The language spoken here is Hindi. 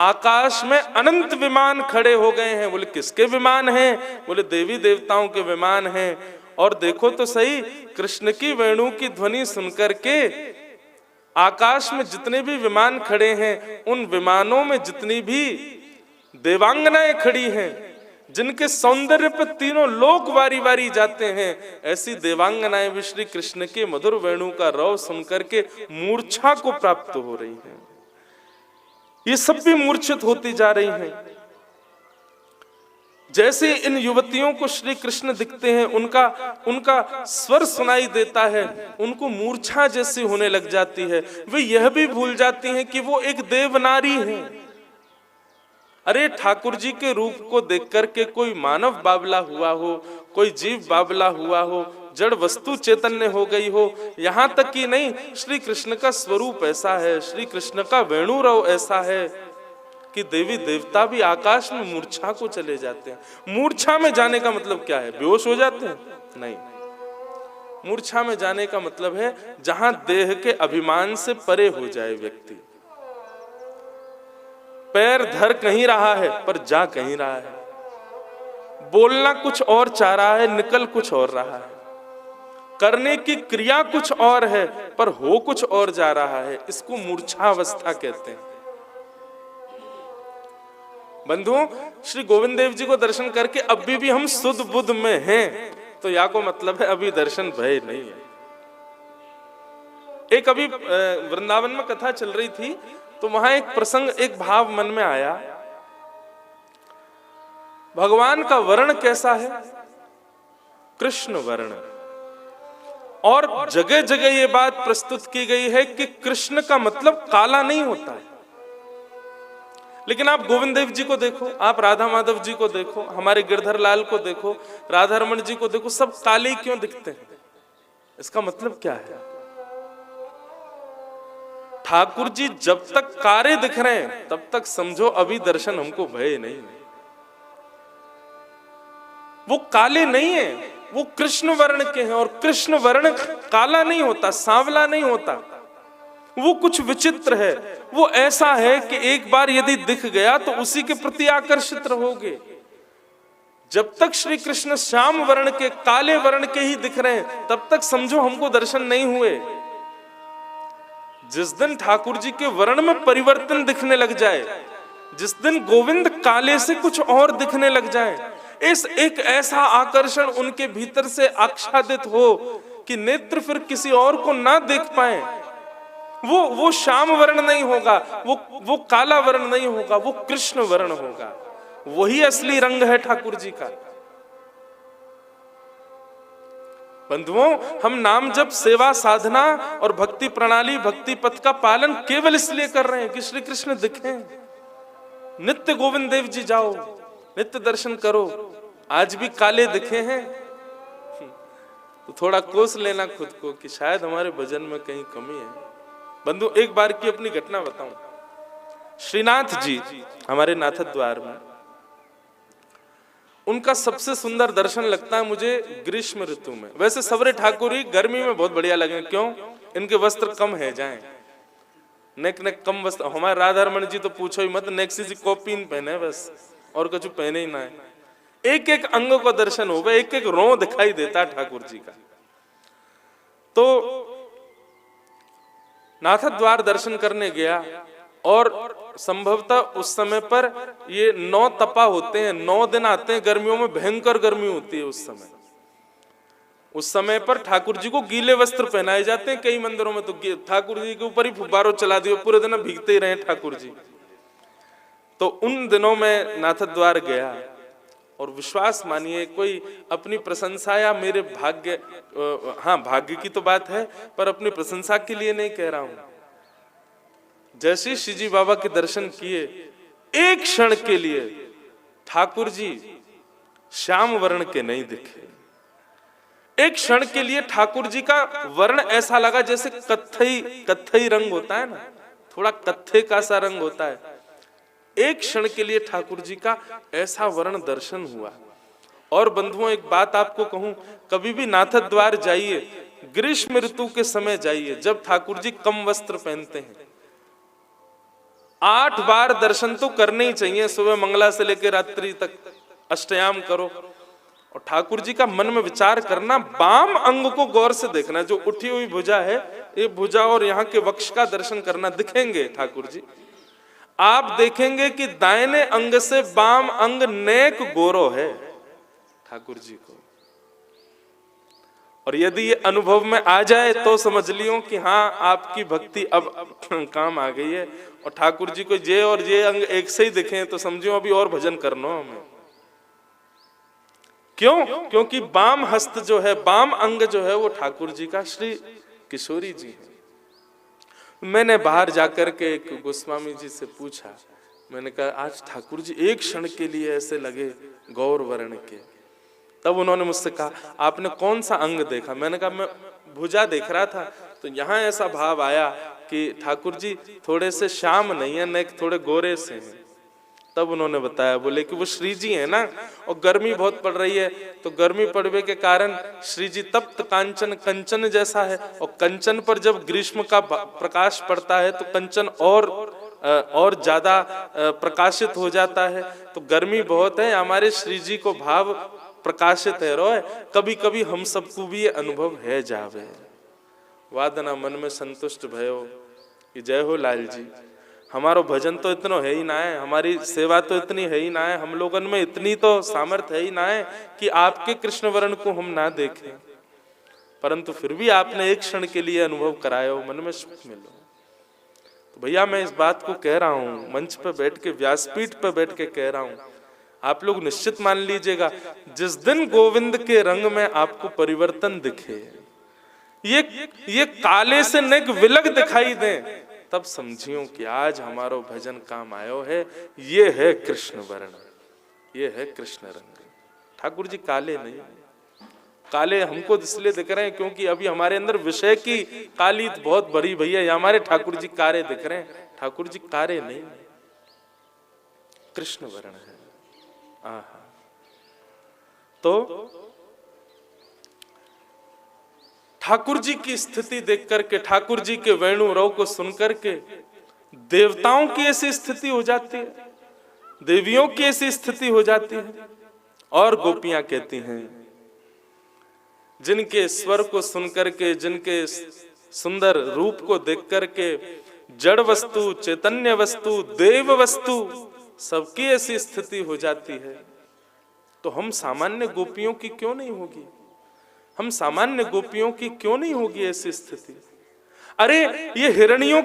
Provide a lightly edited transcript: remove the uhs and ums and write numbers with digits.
आकाश में अनंत विमान खड़े हो गए हैं। बोले किसके विमान हैं? बोले देवी देवताओं के विमान हैं। और देखो तो सही, कृष्ण की वेणु की ध्वनि सुनकर के आकाश में जितने भी विमान खड़े हैं, उन विमानों में जितनी भी देवांगनाएं खड़ी हैं, जिनके सौंदर्य पर तीनों लोक वारी वारी जाते हैं, ऐसी देवांगनाएं भी श्री कृष्ण के मधुर वेणु का रव सुनकर के मूर्छा को प्राप्त हो रही हैं। ये सब भी मूर्छित होती जा रही हैं। जैसे इन युवतियों को श्री कृष्ण दिखते हैं, उनका स्वर सुनाई देता है, उनको मूर्छा जैसी होने लग जाती है। वे यह भी भूल जाती हैं कि वो एक देवनारी है। अरे ठाकुर जी के रूप को देख करके कोई मानव बावला हुआ हो, कोई जीव बावला हुआ हो, जड़ वस्तु चैतन्य हो गई हो। यहां तक कि नहीं, श्री कृष्ण का स्वरूप ऐसा है, श्री कृष्ण का वेणुरव ऐसा है कि देवी देवता भी आकाश में मूर्छा को चले जाते हैं। मूर्छा में जाने का मतलब क्या है? बेहोश हो जाते हैं? नहीं, मूर्छा में जाने का मतलब है जहां देह के अभिमान से परे हो जाए व्यक्ति। पैर धर कहीं रहा है पर जा कहीं रहा है, बोलना कुछ और चाह रहा है, निकल कुछ और रहा है, करने की क्रिया कुछ और है पर हो कुछ और जा रहा है। इसको मूर्छावस्था कहते हैं। बंधुओं, श्री गोविंद देव जी को दर्शन करके अभी भी हम सुध बुध में हैं, तो या को मतलब है अभी दर्शन भय नहीं है। एक अभी वृंदावन में कथा चल रही थी, तो वहां एक प्रसंग, एक भाव मन में आया। भगवान का वर्ण कैसा है? कृष्ण वर्ण। और जगह जगह ये बात प्रस्तुत की गई है कि कृष्ण का मतलब काला नहीं होता है। लेकिन आप गोविंद देव जी को देखो, आप राधा माधव जी को देखो, हमारे गिरधर लाल को देखो, राधा रमन जी को देखो, सब काले क्यों दिखते हैं? इसका मतलब क्या है? ठाकुर जी जब तक कारे दिख रहे हैं तब तक समझो अभी दर्शन हमको भय नहीं है। वो काले नहीं है, वो कृष्ण वर्ण के हैं। और कृष्ण वर्ण काला नहीं होता, सांवला नहीं होता, वो कुछ विचित्र है। वो ऐसा है कि एक बार यदि दिख गया तो उसी के प्रति आकर्षित रहोगे। जब तक श्री कृष्ण श्याम वर्ण के, काले वर्ण के ही दिख रहे हैं, तब तक समझो हमको दर्शन नहीं हुए। जिस दिन ठाकुर जी के वर्ण में परिवर्तन दिखने लग जाए, जिस दिन गोविंद काले से कुछ और दिखने लग जाए, इस एक ऐसा आकर्षण उनके भीतर से आच्छादित हो कि नेत्र फिर किसी और को ना देख पाए, वो श्याम वर्ण नहीं होगा, वो काला वर्ण नहीं होगा, वो कृष्ण वर्ण होगा। वही असली रंग है ठाकुर जी का। बंधुओं, हम नाम जप, सेवा, साधना और भक्ति प्रणाली, भक्ति पथ का पालन केवल इसलिए कर रहे हैं कि श्री कृष्ण दिखें। नित्य गोविंद देव जी जाओ, नित्य दर्शन करो। आज भी काले दिखे हैं तो थोड़ा कोस लेना खुद को कि शायद हमारे भजन में कहीं कमी है। बंधु, एक बार की अपनी घटना बताऊं। श्रीनाथ जी हमारे नाथ द्वार में, उनका सबसे सुंदर दर्शन लगता है मुझे ग्रीष्म ऋतु में। वैसे सवरे ठाकुर ही गर्मी में बहुत बढ़िया लगे। क्यों? इनके वस्त्र कम है, जाएं नेक नेक कम वस्त्र। हमारे राधा रमन जी तो पूछो ही मत, नेक्सी जी कॉपीन पहने बस, और कुछ पहने ही ना है। एक एक अंग को दर्शन हो गए, एक एक रो दिखाई देता ठाकुर जी का। तो नाथ द्वार दर्शन करने गया, और संभवतः उस समय पर ये 9 तपा होते हैं, 9 दिन आते हैं। गर्मियों में भयंकर गर्मी होती है उस समय। उस समय पर ठाकुर जी को गीले वस्त्र पहनाए जाते हैं। कई मंदिरों में तो ठाकुर जी के ऊपर ही फुब्बारों चला दिए, पूरे दिन भीगते ही रहे ठाकुर जी। तो उन दिनों में नाथ द्वार गया, और विश्वास मानिए, कोई अपनी प्रशंसा या मेरे भाग्य, हाँ भाग्य की तो बात है, पर अपनी प्रशंसा के लिए नहीं कह रहा हूं। जैसे श्री जी बाबा के दर्शन किए, एक क्षण के लिए ठाकुर जी श्याम वर्ण के नहीं दिखे। एक क्षण के लिए ठाकुर जी का वर्ण ऐसा लगा जैसे कत्थई रंग होता है ना, थोड़ा कत्थे का सा रंग होता है। एक क्षण के लिए ठाकुर जी का ऐसा वर्ण दर्शन हुआ। और बंधुओं, एक बात आपको कहूं, कभी भी नाथ द्वार जाइए, ग्रीष्म ऋतु के समय जाइए, जब ठाकुर जी कम वस्त्र पहनते हैं। 8 बार दर्शन तो करने ही चाहिए, सुबह मंगला से लेकर रात्रि तक अष्टयाम करो। और ठाकुर जी का मन में विचार करना, बाम अंग को गौर से देखना, जो उठी हुई भुजा है, ये भुजा और यहाँ के वक्ष का दर्शन करना, दिखेंगे ठाकुर जी। आप देखेंगे कि दाहिने अंग से बाम अंग नेक गोरो है ठाकुर जी को। और यदि ये अनुभव में आ जाए तो समझ लियो कि हाँ, आपकी भक्ति अब काम आ गई है। और ठाकुर जी को ये और ये अंग एक से ही दिखे तो समझियो अभी और भजन करना हमें। क्यों? क्योंकि बाम हस्त जो है, बाम अंग जो है, वो ठाकुर जी का श्री किशोरी जी है। मैंने बाहर जाकर के एक गोस्वामी जी से पूछा, मैंने कहा आज ठाकुर जी एक क्षण के लिए ऐसे लगे गौर वर्ण के। तब उन्होंने मुझसे कहा आपने कौन सा अंग देखा? मैंने कहा मैं भुजा देख रहा था, तो यहाँ ऐसा भाव आया कि ठाकुर जी थोड़े से श्याम नहीं है, न थोड़े गोरे से हैं। तब उन्होंने बताया, बोले कि वो श्री जी है ना, और गर्मी बहुत पड़ रही है, तो गर्मी पड़ने के कारण श्री जी तप्त कांचन, कंचन जैसा है। और कंचन पर जब ग्रीष्म का प्रकाश पड़ता है तो कंचन और ज्यादा प्रकाशित हो जाता है। तो गर्मी बहुत है, हमारे श्री जी को भाव प्रकाशित है रोय। कभी कभी हम सबको भी ये अनुभव है जावे। वादना मन में संतुष्ट भयो कि जय हो लाल जी। हमारो भजन तो इतना है ही ना है, हमारी सेवा तो इतनी है ही ना है, हम लोगन में इतनी तो सामर्थ्य है ही ना है कि आपके कृष्ण वर्ण को हम ना देखें। परंतु फिर भी आपने एक क्षण के लिए अनुभव कराया हो, मन में सुख मिलो। तो भैया मैं इस बात को कह रहा हूं, मंच पे बैठ के, व्यासपीठ पे बैठ के कह रहा हूं, आप लोग निश्चित मान लीजिएगा, जिस दिन गोविंद के रंग में आपको परिवर्तन दिखे, ये काले से नेक विलग दिखाई दे, तब समझियो कि आज हमारो भजन काम आयो है। ये है कृष्ण वर्ण, ये है कृष्ण रंग। ठाकुर जी काले नहीं, काले हमको इसलिए दिख रहे हैं क्योंकि अभी हमारे अंदर विषय की काली बहुत बड़ी भैया, हमारे ठाकुर जी कारे दिख रहे हैं। ठाकुर जी कारे नहीं, कृष्ण वर्ण है। आहा। तो ठाकुर जी की स्थिति देख करके, ठाकुर जी के वेणु रव को सुन करके देवताओं की ऐसी स्थिति हो जाती है, देवियों की ऐसी स्थिति हो जाती है। और गोपियां कहती हैं, जिनके स्वर को सुन करके, जिनके सुंदर रूप को देख करके जड़ वस्तु, चैतन्य वस्तु, देव वस्तु सबकी ऐसी स्थिति हो जाती है, तो हम सामान्य गोपियों की क्यों नहीं होगी? हम सामान्य गोपियों की क्यों नहीं होगी ऐसी स्थिति? अरे ये हिरणियों